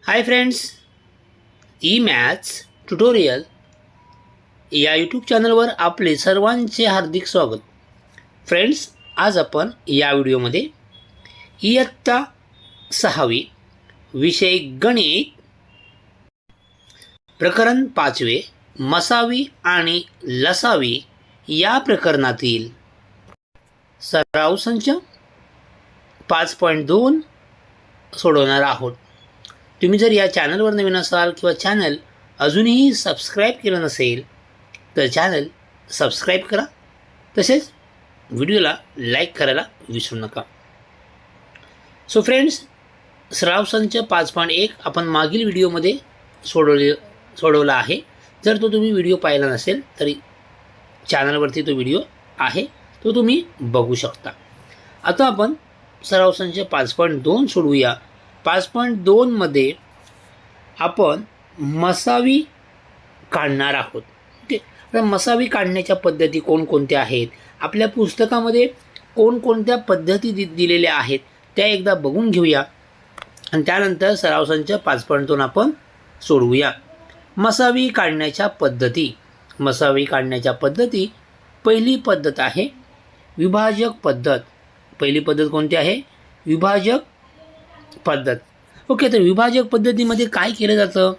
Hi friends, E maths tutorial या YouTube चॅनलवर आपले सर्वांचे हार्दिक स्वागत. फ्रेंड्स, आज आपण या व्हिडिओमध्ये इयत्ता 6वी विषय गणित प्रकरण 5वे मसावी आणि लसावी या प्रकरणातील सराव संच 5.2 सोडवणार आहोत. तुम्ही जर या चॅनलवर नवीन असाल किंवा चॅनल अजूनही सबस्क्राईब केलं नसेल तर चॅनल सबस्क्राईब करा. तसेच व्हिडिओला लाईक करायला विसरू नका. सो फ्रेंड्स, सराव संच 5.1 आपण मागील व्हिडिओमध्ये सोडवला आहे. जर तो तुम्ही व्हिडिओ पाहिला नसेल तरी चॅनलवरती तो व्हिडिओ आहे, तो तुम्ही बघू शकता. आता आपण सराव संच 5.2 सोडवूया. 5.2 मध्ये आपण मसावी काढणार आहोत. ओके, तर मसावी काढण्याच्या पद्धती कोणकोणत्या आहेत, आपल्या पुस्तकामध्ये कोणकोणत्या पद्धती दिलेल्या आहेत त्या एकदा बघून घेऊया आणि त्यानंतर सराव संच 5.2 आपण सोडवूया. मसावी काढण्याच्या पद्धती. मसावी काढण्याच्या पद्धती, पहिली पद्धत आहे विभाजक पद्धत. पहिली पद्धत कोणती आहे? विभाजक पद्धत. ओके, तर विभाजक पद्धतीमध्ये काय केलं जातं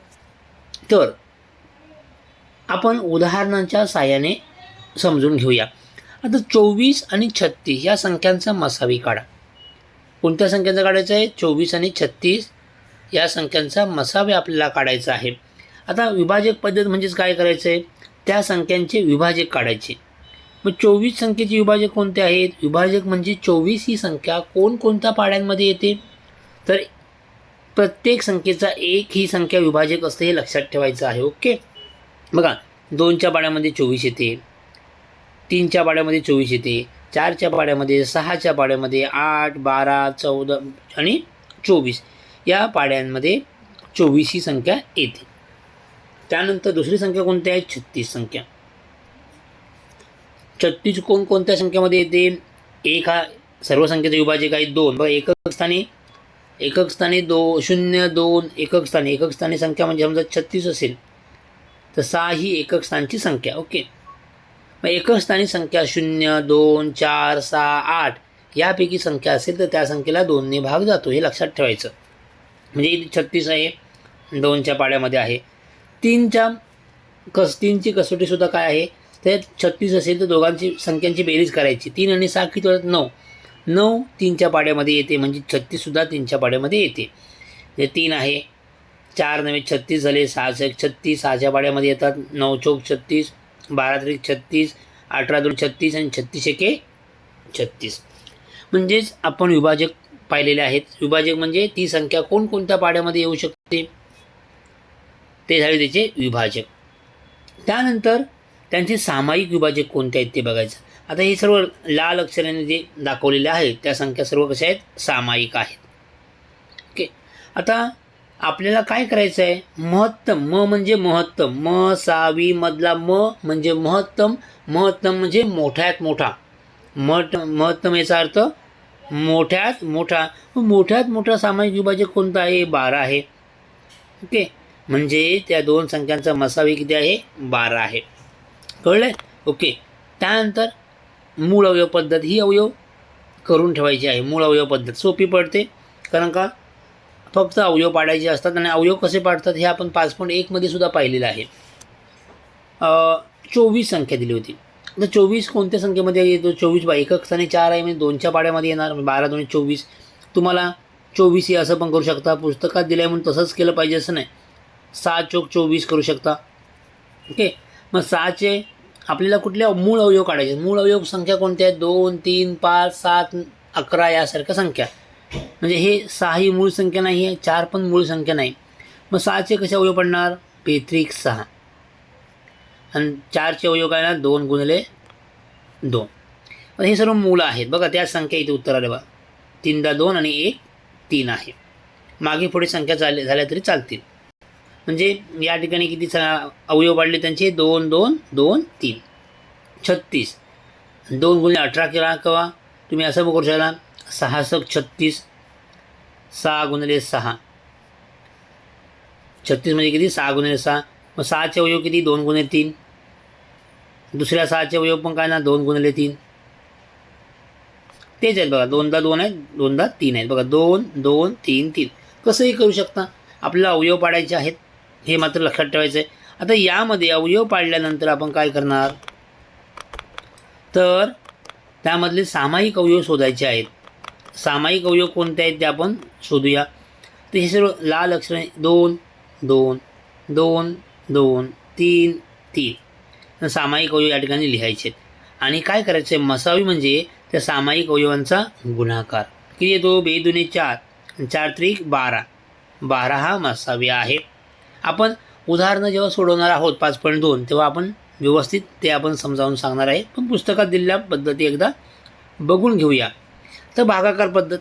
तर आपण उदाहरणांच्या साहाय्याने समजून घेऊया. आता 24 आणि 36 या संख्यांचा मसावी काढा. कोणत्या संख्यांचा काढायचा आहे? 24 आणि 36 या संख्यांचा मसावी आपल्याला काढायचा आहे. आता विभाजक पद्धत म्हणजेच काय करायचं आहे? त्या संख्यांचे विभाजक काढायचे. मग 24 संख्येचे विभाजक कोणते आहेत? विभाजक म्हणजे 24 ही संख्या कोणकोणत्या पाड्यांमध्ये येते तर प्रत्येक संख्येचा एक ही संख्या विभाजक असते, हे लक्षात ठेवायचं आहे. ओके, बघा 2च्या पाड्यामध्ये 24 येते, 3च्या पाड्यामध्ये 24 येते, 4च्या पाड्यामध्ये, 6च्या पाड्यामध्ये 8, 12, 14 आणि 24 या पाड्यांमध्ये 24 ही संख्या येते. त्यानंतर दुसरी संख्या कोणती आहे? 36 संख्या. 36 कोणत्या संख्येमध्ये येते? एक हा सर्व संख्येचा विभाजक आहे. 2 बघा, एकक स्थानी 2 0 2 एकक स्थानी संख्या म्हणजे समजा 36 असेल तर 6 ही एकक स्थानची संख्या. ओके, मग एकक स्थानी संख्या 0 2 4 6 8 यापैकी संख्या असेल तर त्या संख्येला 2 ने भाग जातो, हे लक्षात ठेवायचं. म्हणजे 36 आहे, 2च्या पाड्यामध्ये आहे. 3ची कसोटीसुद्धा काय आहे? तर 36 असेल तर दोघांची संख्यांची बेरीज करायची. 3 आणि 6 किती होतात? 9. 9 3च्या पाड्यामध्ये येते, म्हणजे 36सुद्धा 3च्या पाड्यामध्ये येते. म्हणजे 3 आहे, 4 9 36 झाले, 6 1 36 6च्या पाड्यामध्ये येतात. 9 चौक 36, 12 3 36, 18 2 36 आणि 36 1 36. म्हणजेच आपण विभाजक पाहिलेले आहेत. विभाजक म्हणजे ती संख्या कोणकोणत्या पाड्यामध्ये येऊ शकते ते झाले त्याचे विभाजक. त्यानंतर त्यांचे सामायिक विभाजक कोणते आहेत ते बघायचं. आता हे सर्व लाल अक्षराने जे दाखवलेले आहेत त्या संख्या सर्व कशा आहेत? सामायिक आहेत. ओके, आता आपल्याला काय करायचं आहे? महत्तम. म म्हणजे महत्तम. मसावी मधला म म्हणजे महत्तम. महत्तम म्हणजे मोठ्यात मोठा. महत्तम याचा अर्थ मोठ्यात मोठा. मोठ्यात मोठा सामायिक विभाजक कोणता आहे? 12 आहे. ओके, म्हणजे त्या दोन संख्यांचा मसावी किती आहे? 12 आहे. कळलं? ओके, त्यानंतर मूळ अवयव पद्धत. ही अवयव करून ठेवायची आहे. मूळ अवयव पद्धत सोपी पडते, कारण का फक्त अवयव पाडायचे असतात आणि अवयव कसे पाडतात हे आपण 5.1 मध्ये सुद्धा पाहिलेलं आहे. 24 संख्या दिली होती. तर 24 कोणत्या संख्येमध्ये येतो? 24 एकक स्थानी 4 आहे, म्हणजे 2च्या पाड्यामध्ये येणार. 12 2 24. तुम्हाला 24 हे असं पण करू शकता. पुस्तकात दिलं आहे म्हणून तसंच केलं पाहिजे असं नाही. 6 चौक 24 करू शकता. ओके, मग 6चे आपल्याला कुठल्या मूळ अवयव काढायचे? मूळ अवयव संख्या कोणत्या आहेत? 2 3 5 7 11 यासारख्या संख्या. म्हणजे हे 6 ही मूळ संख्या नाही आहे, 4 पण मूळ संख्या नाही. मग 6चे कसे अवयव पडणार? पैतृक 6 आणि 4चे अवयव काय ना? 2 गुणिले 2. हे सर्व मूळ आहेत. बघा त्या संख्या इथे उत्तर आले. बघा 3 2 आणि 1 3 आहे. मागे पुढे संख्या झाल्या तरी चालतील. म्हणजे या ठिकाणी किती अवयव पाडले त्यांचे? 2 2 2 3 36. 2 गुणिले 18 केला किंवा तुम्ही असं करू शकता 6 36. 6 गुणिले 6 36 म्हणजे किती 6 गुणिले 6. मग 6चे अवयव किती 2 गुणिले 3. दुसऱ्या 6चे अवयव पण काय ना 2 गुणिले 3. तेच आहेत बघा, 2दा 2 आहेत, 2दा 3 आहेत बघा, 2 2 3 3. कसंही करू शकता, आपल्याला अवयव पाडायचे आहेत, हे मात्र लक्षात ठेवायचं आहे. आता यामध्ये अवयव पाडल्यानंतर आपण काय करणार, तर त्यामधले सामायिक अवयव शोधायचे आहेत. सामायिक अवयव कोणते आहेत ते आपण शोधूया. तर हे सर्व लाल अक्षरे 2 2 2 2 3 3 सामायिक अवयव या ठिकाणी लिहायचे आहेत. आणि काय करायचं आहे, मसावी म्हणजे त्या सामायिक अवयवांचा गुणाकार. किती येतो, 2 दुणे 4, 4 त्रिक 12, 12 हा मसावी आहे. आपण उदाहरणं जेव्हा सोडवणार आहोत 5.2 तेव्हा आपण व्यवस्थित ते आपण समजावून सांगणार आहे, पण पुस्तकात दिलेल्या पद्धती एकदा बघून घेऊया. तर भागाकार पद्धत,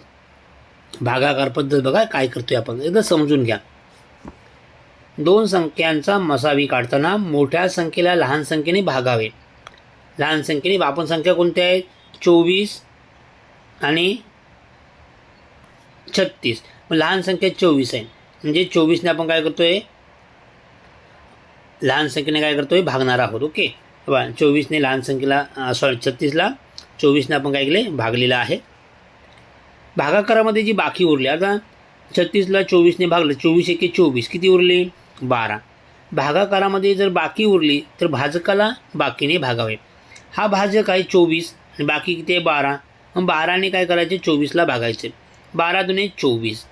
भागाकार पद्धत बघा काय करतोय आपण, एकदा समजून घ्या. 2 संख्यांचा मसावी काढताना मोठ्या संख्येला लहान संख्येने भागावे. लहान संख्येने आपण संख्या कोणत्या आहेत, 24 आणि 36. मग लहान संख्या 24 आहे, म्हणजे 24ने आपण काय करतोय, लहान संख्येने काय करतोय, भागणार आहोत. ओके, 24ने लहान संख्येला 36ला 24ने आपण काय केले, भागलेलं आहे. भागाकारामध्ये जी बाकी उरली, आता 36ला 24ने भागलं, 24 एके 24, किती उरली, 12. भागाकारामध्ये जर बाकी उरली तर भाजकाला बाकीने भागावे. हा भाजक आहे 24 आणि बाकी किती आहे 12. मग 12ने काय करायचे, 24ला भागायचे. 12 दुणे 24.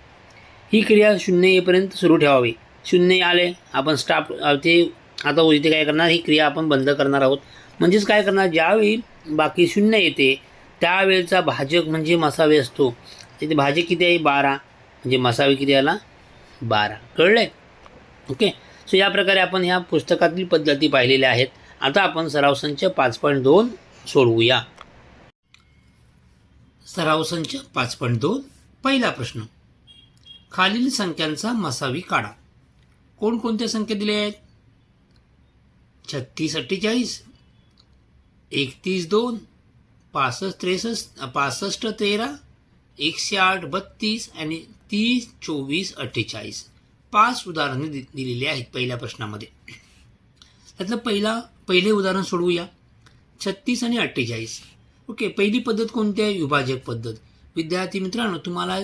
ही क्रिया 0 येईपर्यंत सुरू ठेवावी. 0 आले आपण स्टाप ते आता इथे काय करणार, ही क्रिया आपण बंद करणार आहोत. म्हणजेच काय करणार, ज्यावेळी बाकी 0 येते त्यावेळेचा भाजक म्हणजे मसावी असतो. तिथे भाजक किती आहे 12, म्हणजे मसावी किती आला 12. कळलं आहे. ओके, सो या प्रकारे आपण ह्या पुस्तकातील पद्धती पाहिलेल्या आहेत. आता आपण सराव संच 5.2 सोडवूया. सराव संच 5.2 पहिला प्रश्न, खालील संख्यांचा मसावी काढा. कोणकोणत्या संख्या दिल्या आहेत, 36 48, 31 2, 65 13, 108 32 आणि 30 24 48. 5 उदाहरणे दिलेली आहेत पहिल्या प्रश्नामध्ये. त्यातलं पहिले उदाहरण सोडवूया, 36 आणि 48. ओके, पहिली पद्धत कोणती आहे, विभाजक पद्धत. विद्यार्थी मित्रांनो, तुम्हाला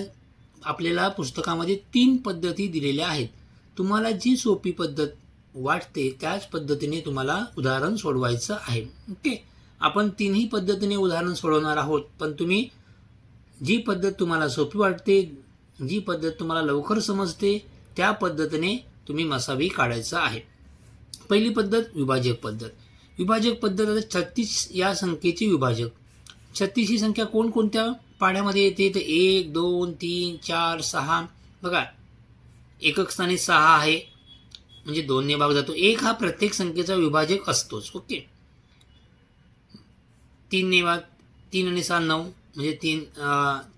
आपल्याला पुस्तकामध्ये 3 पद्धती दिलेल्या आहेत. तुम्हाला जी सोपी पद्धत वाटते त्याच पद्धतीने तुम्हाला उदाहरण सोडवायचं आहे. ओके, आपण 3ही पद्धतीने उदाहरण सोडवणार आहोत, पण तुम्ही जी पद्धत तुम्हाला सोपी वाटते, जी पद्धत तुम्हाला लवकर समजते त्या पद्धतीने तुम्ही मसावी काढायचं आहे. पहिली पद्धत विभाजक पद्धत. विभाजक पद्धत 36 या संख्येची विभाजक. 36 ही संख्या कोणकोणत्या पाढ्यामध्ये येते, तर 1 2 3 4 6. बघा, एकक स्थानी 6 आहे, म्हणजे 2ने भाग जातो. 1 हा प्रत्येक संख्येचा विभाजक असतोच. ओके, 3ने भाग, 3 आणि 6 9, म्हणजे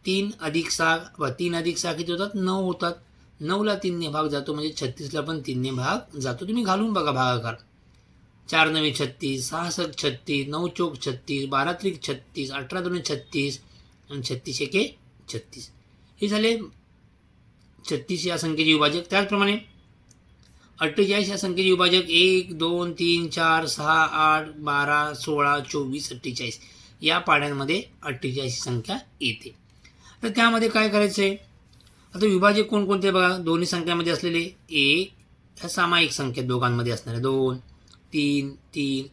3 अधिक 6, 3 अधिक 6 किती होतात, 9 होतात. 9ला 3ने भाग जातो, म्हणजे 36ला पण 3ने भाग जातो. तुम्ही घालून बघा भागाकार. 4 9 36, 6 7 36, 9 चौक 36, 12 त्रिक 36, 18 2 36 आणि 36 एके 36. हे झाले 36 या संख्येचे विभाजक. त्याचप्रमाणे 48 या संख्येचे विभाजक 1 2 3 4 6 8 12 16 24 48 या पाड्यांमध्ये 48 संख्या येते. तर त्यामध्ये काय करायचं आहे, आता विभाजक कोणकोणते बघा, दोन्ही संख्यामध्ये असलेले 1 ह्या सामायिक संख्या दोघांमध्ये असणारे 2 3 3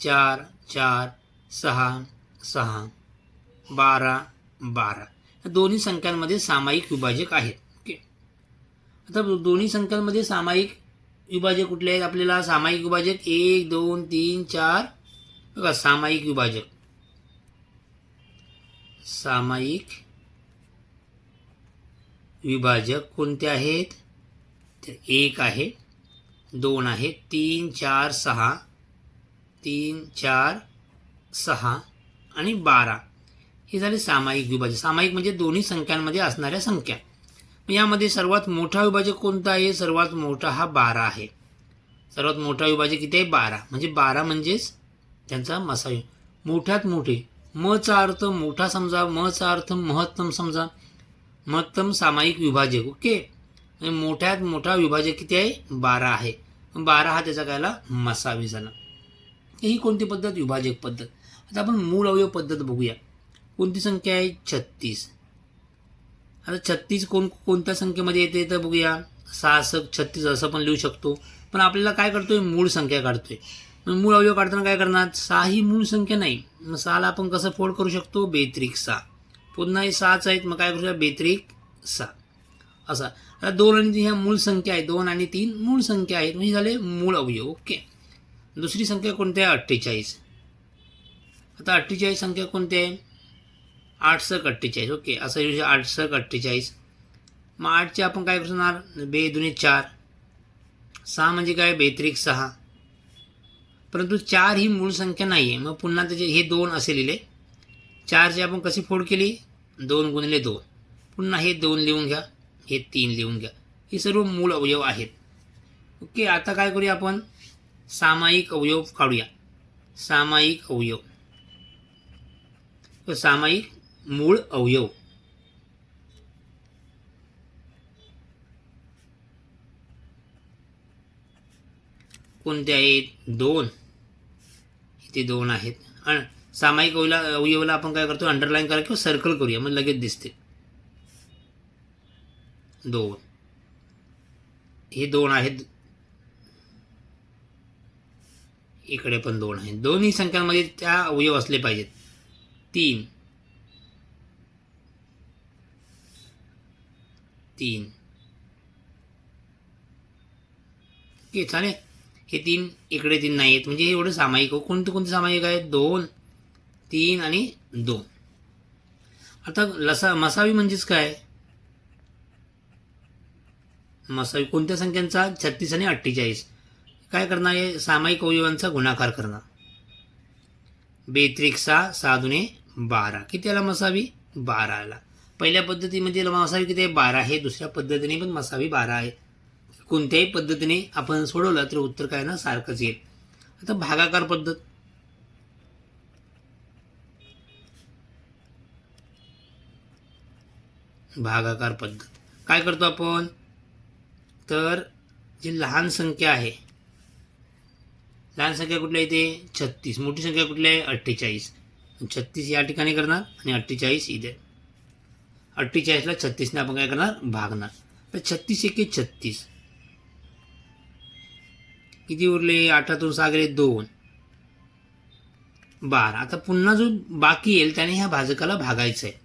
4 4 6 6 12 12 या दोन्ही संख्यांमध्ये सामायिक विभाजक आहेत. ओके, आता दोन्ही संख्यांमध्ये सामायिक विभाजक कुठले आहेत, आपल्याला सामायिक विभाजक 1 2 3 4 बघा. सामायिक विभाजक, सामायिक विभाजक कोणते आहेत, तर 1 आहे, 2 आहे, 3 4 6 3 4 6 आणि 12 हे झाले सामायिक विभाजक. सामायिक म्हणजे दोन्ही संख्यांमध्ये असणाऱ्या संख्या. यामध्ये सर्वात मोठा विभाजक कोणता आहे, सर्वात मोठा हा 12 आहे. सर्वात मोठा विभाजक किती आहे 12, म्हणजे 12 म्हणजेच त्यांचा मसावी. मोठ्यात मोठे, मचा अर्थ मोठा समजा, मचा अर्थ महत्तम समजा, महत्तम सामायिक विभाजक. ओके, म्हणजे मोठ्यात मोठा विभाजक किती आहे 12 आहे. 12 हा त्याचा कायला मसावी झाला. ही कोणती पद्धत? विभाजक पद्धत. आता आपण मूळ अवयव पद्धत बघूया. कोणती संख्या आहे? 36. आता 36 कोणत्या संख्येमध्ये येते तर बघूया. 6 36 असं पण लिहू शकतो. पण आपल्याला काय करतोय? मूळ संख्या काढतोय. मग मूळ अवयव काढताना काय करणार? 6 ही मूळ संख्या नाही. मग 6ला आपण कसं फोड करू शकतो? बेत्रिक 6. पुन्हा हे 6च आहेत, मग काय करू शकतो? बेत्रिक 6 असा. आता 2 आणि 3 ह्या मूळ संख्या आहेत. 2 आणि 3 मूळ संख्या आहेत, म्हणजे झाले मूळ अवयव. ओके. दुसरी संख्या कोणती आहे? 48. आता 48 संख्या कोणती आहे? 8 सक 48. ओके, असं येऊ शकतो 8 सक 48. मग 8चे आपण काय करणार? 2 दुनी 4. 6 म्हणजे काय? बेत्रिक 6. परंतु 4 ही मूळ संख्या नाही आहे. मग पुन्हा त्याचे हे 2 असे लिहिले. 4ची आपण कशी फोड केली? 2 गुणिले 2. पुन्हा हे 2 लिहून घ्या, हे 3 लिहून घ्या. हे सर्व मूळ अवयव आहेत. ओके. आता काय करूया आपण? सामायिक अवयव काढूया. सामायिक अवयव, सामायिक मूळ अवयव. कोणते आहेत? 2. इथे 2 आहेत. आणि सामायिक अवयवाला आपण काय करतो? अंडरलाईन करा किंवा सर्कल करूया, मग लगेच दिसते. 2 हे 2 आहेत. इकडे पण 2 आहेत. दोन्ही संख्यांमध्ये त्या अवयव असले पाहिजेत. 3 3. ओके, चालेल. हे 3 इकडे 3 नाही आहेत, म्हणजे एवढं सामायिक. कोणते कोणते सामायिक आहेत? 2 3 आणि 2. आता मसावी म्हणजेच काय? मसावी कोणत्या संख्यांचा? 36 आणि 48. काय करणार आहे? सामायिक अवयवांचा गुणाकार करणार. बेत्रिक 6 6 दुने 12. किती आला मसावी? 12 आला. पहिल्या पद्धतीमध्ये मसावी किती आहे? 12 आहे. दुसऱ्या पद्धतीने पण मसावी 12 आहे. कोणत्याही पद्धतीने आपण सोडवलं तर उत्तर काय ना सारखंच येईल. आता भागाकार पद्धत. भागाकार पद्धत काय करतो आपण? तर जी लहान संख्या आहे, लहान संख्या कुठल्या येते? 36. मोठी संख्या कुठली आहे? 48. 36 या ठिकाणी करणार आणि 48 इथे. 48ला 36ने आपण काय करणार? भागणार. तर 36 एके 36. किती उरले? 8तून 6 गेले 2. 12. आता पुन्हा जो बाकी येईल त्याने ह्या भाजकाला भागायचं आहे.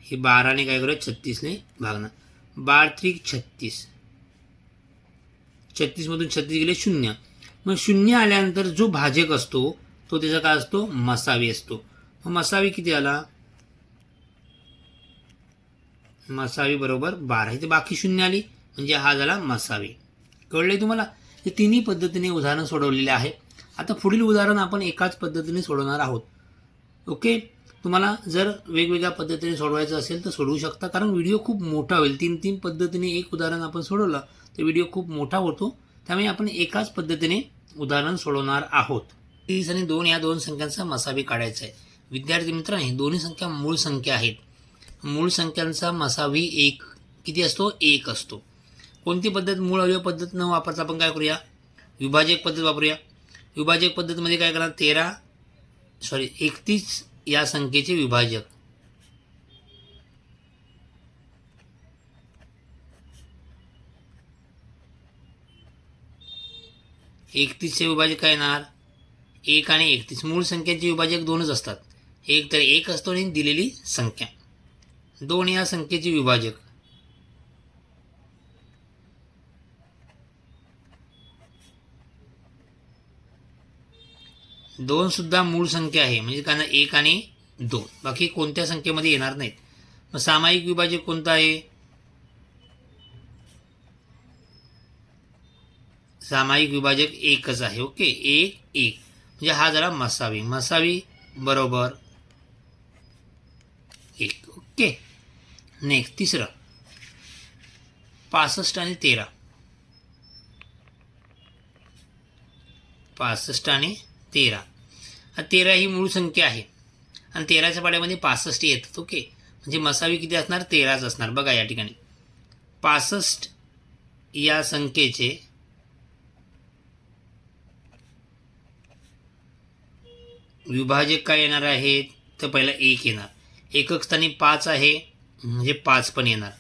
हे 12ने काय करूया? 36ने भागणार. 12 त्रिक 36. 36 मधून 36 गेले 0. मग 0 आल्यानंतर जो भाजक असतो तो त्याचा काय असतो? मसावी असतो. मग मसावी किती आला? मसावी बरोबर 12. इथे बाकी 0 आली, म्हणजे हा झाला मसावी. कळले तुम्हाला? हे तिन्ही पद्धतीने उदाहरण सोडवलेले आहे. आता पुढील उदाहरण आपण एकाच पद्धतीने सोडवणार आहोत. ओके. तुम्हाला जर वेगवेगळ्या पद्धतीने सोडवायचं असेल तर सोडवू शकता, कारण व्हिडिओ खूप मोठा होईल. 3 पद्धतीने एक उदाहरण आपण सोडवलं तर व्हिडिओ खूप मोठा होतो. त्यामुळे आपण एकाच पद्धतीने उदाहरण सोडवणार आहोत. 30 आणि 2 या 2 संख्यांचा मसावी काढायचा आहे. विद्यार्थी मित्रांनो, हे दोन्ही संख्या मूळ संख्या आहेत. मूळ संख्यांचा मसावी 1 किती असतो? 1 असतो. कोणती पद्धत? मूळ अवयव पद्धत न वापरता आपण काय करूया? विभाजक पद्धत वापरूया. विभाजक पद्धतीमध्ये काय करणार? 31 या संख्येचे विभाजक. चे विभाजक काय येणार? 1 आणि 31. मूळ संख्यांचे विभाजक 2च असतात. एक तर 1 असतो आणि दिलेली संख्या. 2 या संख्येचे विभाजक. 2 सुद्धा मूळ संख्या आहे, म्हणजे काय? 1 आणि 2. बाकी कोणत्या संख्येमध्ये येणार नाहीत. मग सामायिक विभाजक कोणता आहे? सामायिक विभाजक 1च आहे. ओके. 1 1 म्हणजे हा झाला मसावी. मसावी बरोबर 1. ओके. नेक्स्ट तिसरं 65 आणि 13. 65 आणि 13. 13 ही मूळ संख्या आहे आणि 13च्या पाड्यामध्ये 65 येतात. ओके. म्हणजे मसावी किती असणार? 13च असणार. बघा या ठिकाणी 65 या संख्येचे विभाजक काय येणार आहेत? तर पहिला 1 येणार. एकक स्थानी 5 आहे म्हणजे 5 पण येणार.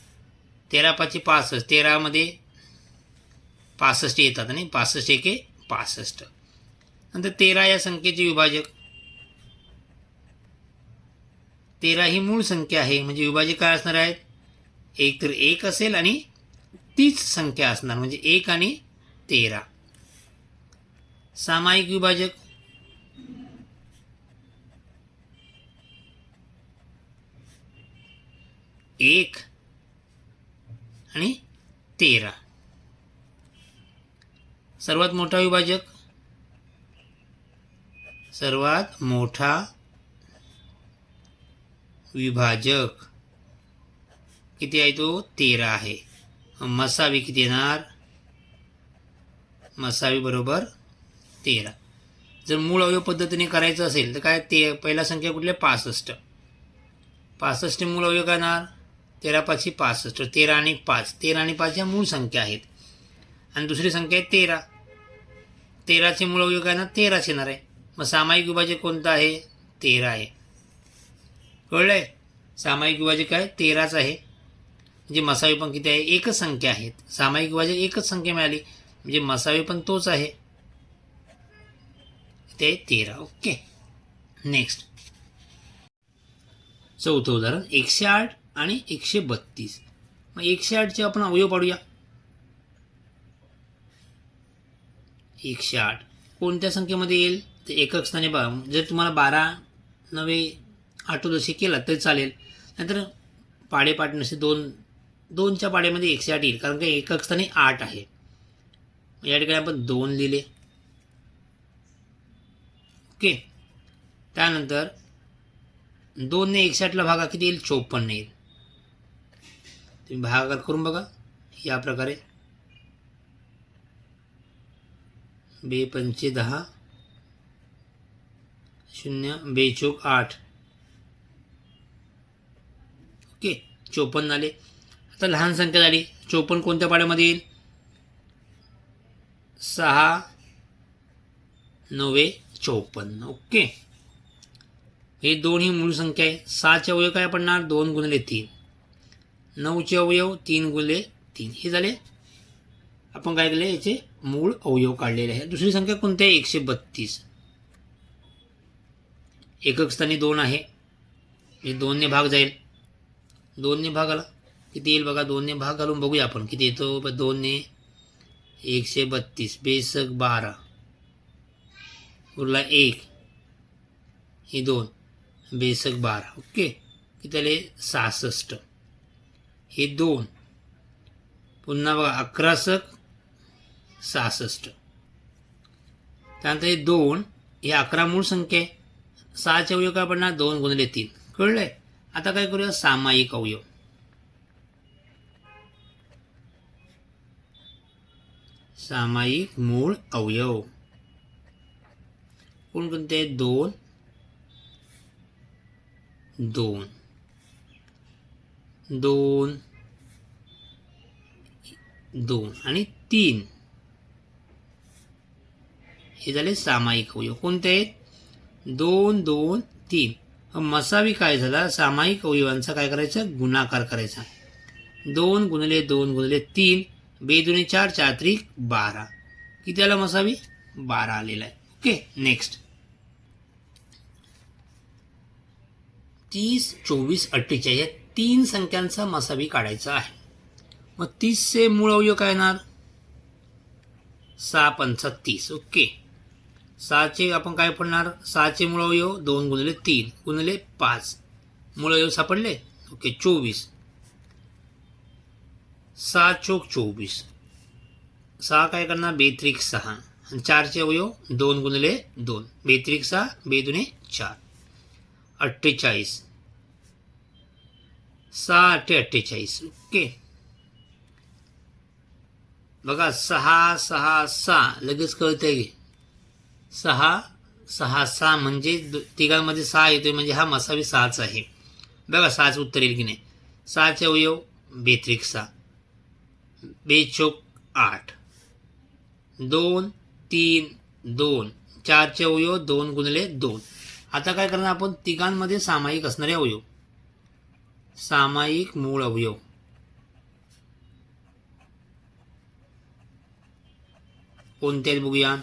13 5 65, 13 मध्ये 65 येतात आणि 65 एके 65. नंतर 13 या संख्येचे विभाजक, 13 ही मूळ संख्या आहे म्हणजे विभाजक काय असणार आहेत? एक तर 1 असेल आणि तीच संख्या असणार म्हणजे 1 आणि 13. सामायिक विभाजक, एक आणि 13. सर्वात मोठा विभाजक, सर्वात मोठा विभाजक किती आहे? तो 13 आहे. मसावी किती येणार? मसावी बरोबर 13. जर मूळ अवयव पद्धतीने करायचं असेल तर काय? ते पहिला संख्या कुठल्या? 65. 65 मूळ अवयव काय येणार? 13 5 65. 13 आणि 5, 13 आणि 5 ह्या मूळ संख्या आहेत. आणि दुसरी संख्या आहे 13. 13चे मूळ अवयव काय येणार? 13च येणार आहे. मग सामायिक विभाजक कोणतं आहे? 13 आहे. कळलंय? सामायिक विभाजक काय? 13च आहे. म्हणजे मसावी पण किती आहे? एकच संख्या आहेत. सामायिक विभाजक एकच संख्या मिळाली म्हणजे मसावी पण तोच आहे, ते 13. ओके. नेक्स्ट चौथं उदाहरण 108 आणि 132. मग 108चे आपण अवयव पाडूया. 108 कोणत्या संख्येमध्ये येईल? तर एकक स्थानी बघा. जर तुम्हाला 12 9 आठवत असे केला तरी चालेल. नंतर पाडेपाठ नसे 2च्या पाड्यामध्ये 108 येईल कारण की एकक स्थानी 8 आहे. या ठिकाणी आपण 2 लिहिले. ओके. त्यानंतर 2 ने 108ला भागा किती येईल? 54 येईल. तुम्ही भागाकार करून बघा या प्रकारे. 2 पंचे 10, 0 2 चौक 8. ओके. 54 आले. आता लहान संख्या झाली. 54 कोणत्या पाड्यामध्ये येईल? 6 9 54. ओके. हे 2 ही मूळ संख्या आहे. 6चे अवयव काय पडणार? 2 गुणिले 3. 9चे अवयव 3 गुणिले 3. हे झाले. आपण काय केले? याचे मूळ अवयव काढलेले आहे. दुसरी संख्या कोणती आहे? 132. एकक स्थानी 2 आहे म्हणजे 2 ने भाग जाईल. 2 ने भाग आला किती येईल बघा. 2 ने भाग घालून बघूया आपण किती येतो. 2 ने 132 बेसक 12 उरला 1, ही 2 बेसक 12. ओके. किती आले? 66. हे 2 पुन्हा बघा 11 सक 66. त्यानंतर हे 2 हे 11 मूळ संख्या आहे. 6चे अवयव काय पडणार? 2 गुणिले 3. कळलंय? आता काय करूया? सामायिक अवयव. सामायिक मूळ अवयव कोणकोणते? 2 2 2 2 आणि 3. हे झाले सामायिक अवयव. कोणते आहेत? 2 2 3. मसावी काय झाला? सामायिक अवयवांचा काय करायचं? गुणाकार करायचा. 2 गुणिले 2 गुणिले 3 2 2 4 4 3 12. किती आला मसावी? 12 आलेला आहे. ओके. नेक्स्ट 30 24 48 या 3 संख्यांचा मसावी काढायचा आहे. मग 30चे मूळ अवयव काय येणार? 6 पंच 30. ओके. 6चे आपण काय पडणार? 6चे मूळ अवयव 2 गुणिले 3 गुणिले 5. मूळ अवयव सापडले. ओके. 24. 6 चौक 24. 6 काय करणार? 2 त्रिक 6 आणि 4चे अवयव 2 गुणिले 2 2 त्रिक 6 2 दुने 4. 48. 6 8 48. ओके. बघा 6 6 6 लगेच कळतंय. 6 6 6 म्हणजे तिघांमध्ये 6 येतोय म्हणजे हा मसावी 6च आहे. बघा 6चं उत्तर येईल की नाही. 6चे अवयव 6 बेचोक 8, 2 3 2, 4चे अवयव 2 गुणिले 2. आता काय करणार आपण, तिघांमध्ये सामायिक असणारे अवयव, सामायिक मूळ अवयव. कोणते आहेत बघूया.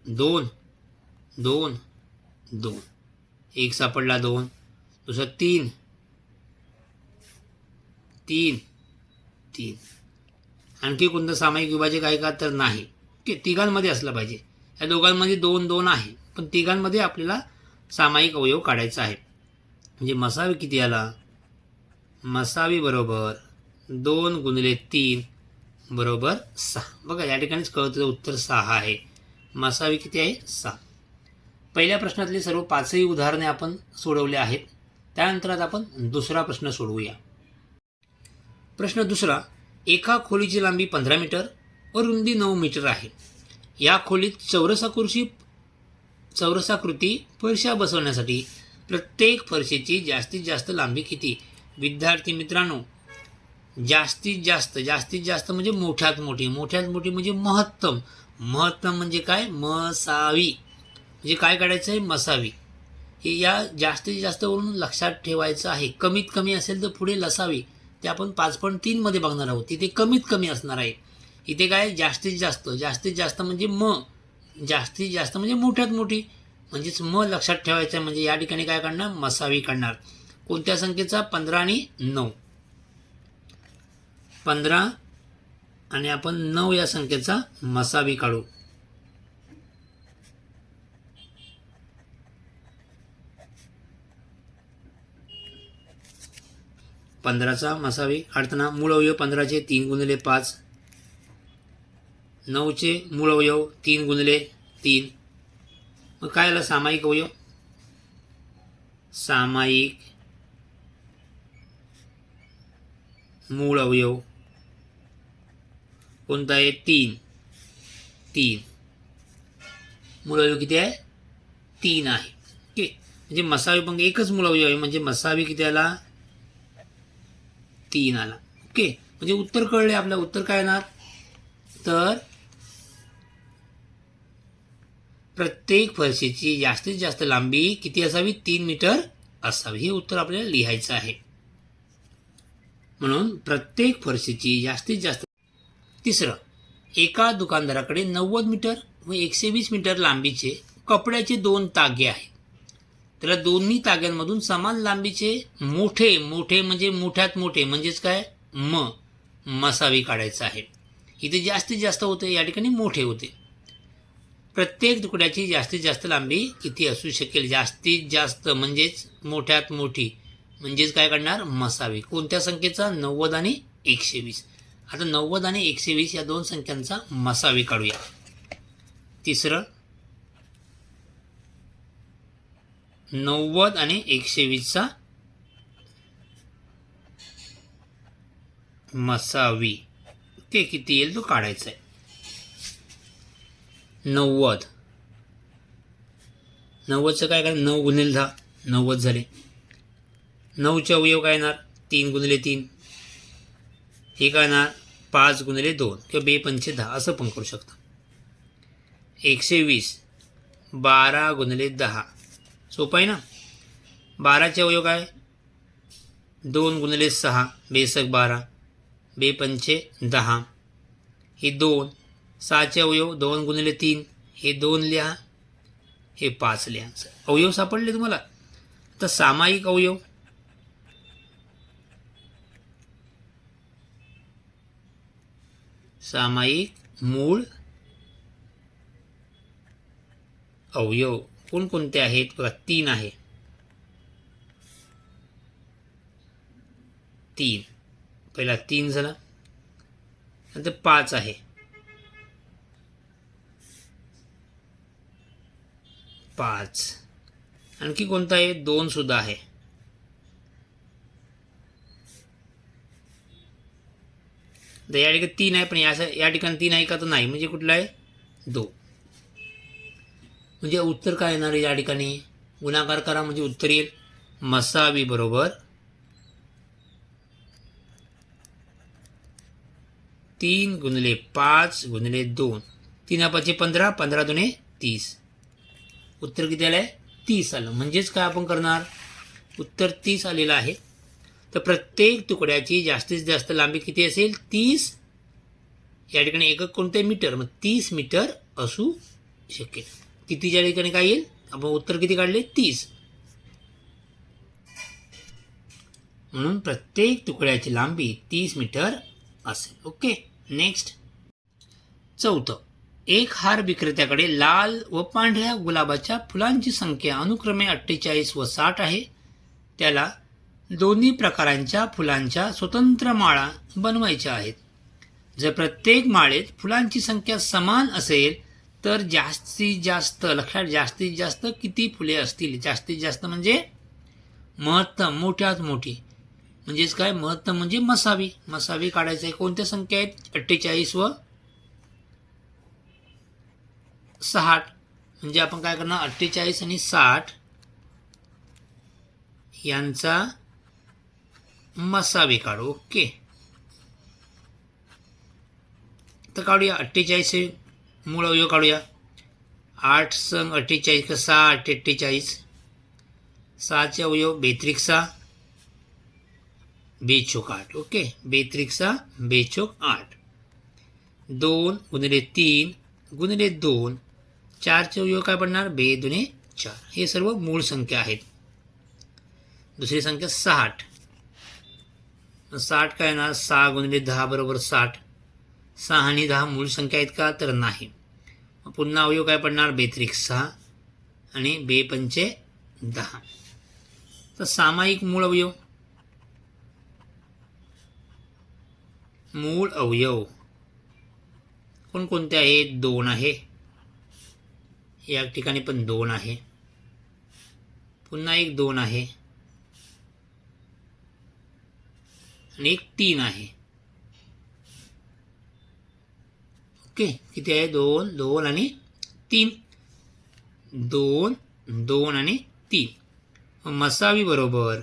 2 2 2, एक सापडला 2. दुसरा 3 3 3. आणखी कोणतं सामायिक विभाजक आहे का, तर नाही. की तिघांमध्ये असलं पाहिजे. या दोघांमध्ये 2 2 आहे, पण तिघांमध्ये आपल्याला सामायिक अवयव काढायचा आहे. म्हणजे मसावी किती आला, मसावी बरोबर 2 गुणिले 3 बरोबर 6. बघा या ठिकाणीच कळतं उत्तर 6 आहे. मसावी किती आहे, 6. पहिल्या प्रश्नातली सर्व 5ही उदाहरणे आपण सोडवले आहेत. त्यानंतर आता आपण दुसरा प्रश्न सोडवूया. प्रश्न दुसरा, एका खोलीची लांबी 15 मीटर व रुंदी 9 मीटर आहे. या खोलीत चौरसाकृती फरशा बसवण्यासाठी प्रत्येक फरशीची जास्तीत जास्त लांबी किती. विद्यार्थी मित्रांनो, जास्तीत जास्त म्हणजे मोठ्यात मोठी म्हणजे महत्तम म्हणजे काय, मसावी. म्हणजे काय काढायचं आहे, मसावी. हे या जास्तीत जास्त वरून लक्षात ठेवायचं आहे. कमीत कमी असेल तर पुढे लसावी, ते आपण 5.3 मध्ये बघणार आहोत. तिथे कमीत कमी असणार आहे. इथे काय, जास्तीत जास्त म्हणजे जास्तीत जास्त म्हणजे मोठ्यात मोठी, म्हणजेच लक्षात ठेवायचं आहे. म्हणजे या ठिकाणी काय काढणार, मसावी काढणार. कोणत्या संख्येचा, 15 आणि 9. 15 आणि आपण 9 या संख्येचा मसावी काढू. पंधराचा मसावी काढताना मूळ अवयव 15चे 3 गुणिले 5, 9चे मूळ अवयव 3 गुणिले 3. मग काय आला, सामायिक अवयव, सामायिक मूळ अवयव कोणता आहे, 3. मूळ अवयव किती आहे, 3 आहे. ओके, म्हणजे मसावी पण एकच मूळ अवयव आहे, म्हणजे मसावी किती आला, 3 आला. ओके, म्हणजे उत्तर कळले आपलं. उत्तर काय येणार, तर प्रत्येक फरशीची जास्तीत जास्त लांबी किती असावी, 3 मीटर असावी. हे उत्तर आपल्याला लिहायचं आहे. म्हणून प्रत्येक फरशीची जास्तीत जास्त. तिसरं, एका दुकानदाराकडे 90 मीटर व 120 मीटर लांबीचे कपड्याचे 2 तागे आहेत. त्याला दोन्ही ताग्यांमधून समान लांबीचे मोठे म्हणजे मोठ्यात मोठे म्हणजेच काय, मसावी काढायचं आहे. इथे जास्तीत जास्त होते, या ठिकाणी मोठे होते. प्रत्येक तुकड्याची जास्तीत जास्त लांबी किती असू शकेल, जास्तीत जास्त म्हणजेच मोठ्यात मोठी म्हणजेच काय काढणार, मसावी. कोणत्या संख्येचा, 90 आणि 120. आता 90 आणि 120 या दोन संख्यांचा मसावी काढूया. तिसरं, 90 आणि 120चा मसावी. ते किती येईल तो काढायचा आहे. 90चं काय करा, 9 गुणिले 10, 90 झाले. 9चे अवयव काय येणार, 3 गुणिले 3. हे काय येणार, 5 गुणिले 2 किंवा 2 पंचे 10 असं पण करू शकता. 120 12 गुणिले 10, सोपं आहे ना. 12चे अवयव काय, 2 गुणिले 6, 2 सक 12, 2 पंचे 10. हे 2. 6चे अवयव 2 गुणिले 3, हे 2 लिहा, हे 5 लिहा. अवयव सापडले तुम्हाला. तर सामायिक अवयव, सामायिक मूळ अवयव कोणकोणते आहेत बघा, 3 आहे. 3 पहिला 3 झाला, नंतर 5 आहे, 5. आणखी कोणता आहे, 2 सुद्धा आहे. तर या ठिकाणी 3 आहे, पण या ठिकाणी 3 आहे का, तर नाही. म्हणजे कुठला आहे, 2. म्हणजे उत्तर काय येणार आहे, या ठिकाणी गुणाकार करा म्हणजे उत्तर येईल. मसावी बरोबर 3 गुणिले 5 गुणिले 2, 3 5 15, 15 दुने 30. उत्तर किती आलं आहे? 30 आलं. म्हणजेच काय आपण करणार? उत्तर 30 आलेलं आहे. तर प्रत्येक तुकड्याची जास्तीत जास्त लांबी किती असेल? 30. या ठिकाणी एकक कोणते? मीटर. मग 30 मीटर असू शकेल. कितीच्या ठिकाणी काय येईल? आपण उत्तर किती काढले? 30. म्हणून प्रत्येक तुकड्याची लांबी 30 मीटर असेल. ओके. नेक्स्ट. चौथं. एक हार विक्रेत्याकडे लाल व पांढऱ्या गुलाबाच्या फुलांची संख्या अनुक्रमे 48 व 60 आहे. त्याला दोन्ही प्रकारांच्या फुलांच्या स्वतंत्र माळा बनवायच्या आहेत. जर प्रत्येक माळेत फुलांची संख्या समान असेल तर जास्तीत जास्त, लक्षात, जास्तीत जास्त किती फुले असतील? जास्तीत जास्त म्हणजे महत्तम, मोठ्यात मोठी. म्हणजेच काय? महत्तम म्हणजे मसावी. मसावी काढायचं आहे. कोणत्या संख्या आहेत? 48 व 60. म्हणजे आपण काय करणार? 48 आणि 60 यांचा मसावी काढू. ओके. तर काढूया. 48 मूळ अवयव काढूया. 8 संग 48 का 6 8 48. 6चे अवयव 2 6 बेचोक 8. ओके. 2 6 बेचोक 8. 2 गुणिले 3 गुणिले 2, 4चे अवयव काय पडणार? 2 दुने 4. हे सर्व मूळ संख्या आहेत. दुसरी संख्या 60. 60 काय येणार? 6 गुणिले 10 बरोबर 60. 6 आणि 10 मूळ संख्या आहेत का? तर नाही. पुन्हा अवयव काय पडणार? 2 6 आणि 2 पंचे 10. तर सामायिक मूळ अवयव. मूळ अवयव कोणकोणते आहेत? 2 आहे. या ठिकाणी पण 2 आहे. पुन्हा एक 2 आहे आणि एक 3 आहे. ओके. किती आहे? 2 2 आणि 3. 2 2 आणि 3. मसावी बरोबर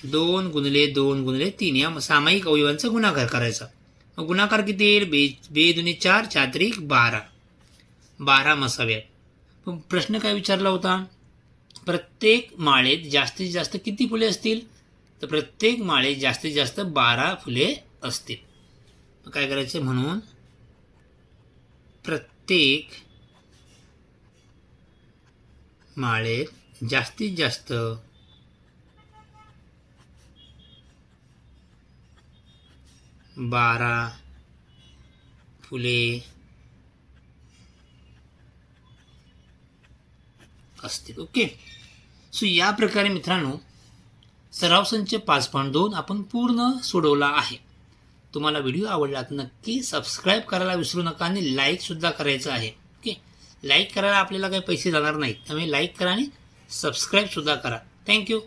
2 गुणिले 2 गुणिले 3 या सामायिक अवयवांचा गुणाकार करायचा. मग गुणाकार किती येईल? 2 दुने 4 4 3 12. 12 मसावे आहेत. प्रश्न काय विचारला होता? प्रत्येक माळेत जास्तीत जास्त किती फुले असतील? तर प्रत्येक माळेत जास्तीत जास्त 12 फुले असतील. मग काय करायचं? म्हणून प्रत्येक माळेत जास्तीत जास्त 12 फुले असतील. ओके. सो या प्रकारे मित्रांनो सराव संच 5.2 आपण पूर्ण सोडवला आहे. तुम्हाला व्हिडिओ आवडला तर नक्की सबस्क्राईब करायला विसरू नका आणि लाईकसुद्धा करायचं आहे. ओके. लाईक करायला आपल्याला काही पैसे जाणार नाहीत. त्यामुळे लाईक करा आणि सबस्क्राईबसुद्धा करा. थँक्यू.